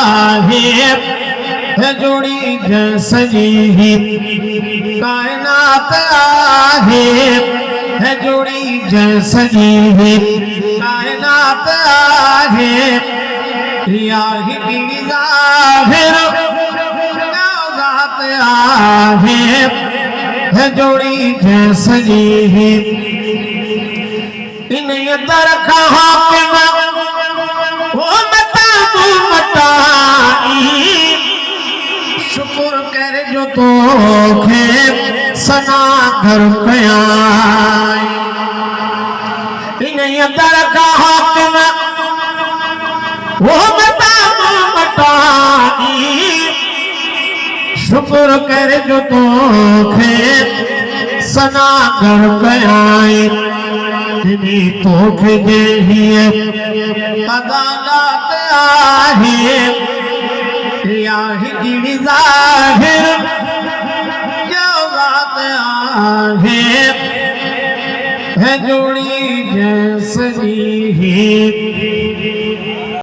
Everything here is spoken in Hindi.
है जोड़ी सजी कायनात है जोड़ी सजी कायनात या ही ज़ाहिर ज़ात है जोड़ी सजी इन दर कहा वो मताई शुक्र कर जो तो खे सना घर पया इन दर कहा वो मताई शुक्र कर जो तो खे सना घर पया तोखे देहिए अदालत या ही ज़ाहिर ज़ात है जोड़ी सजी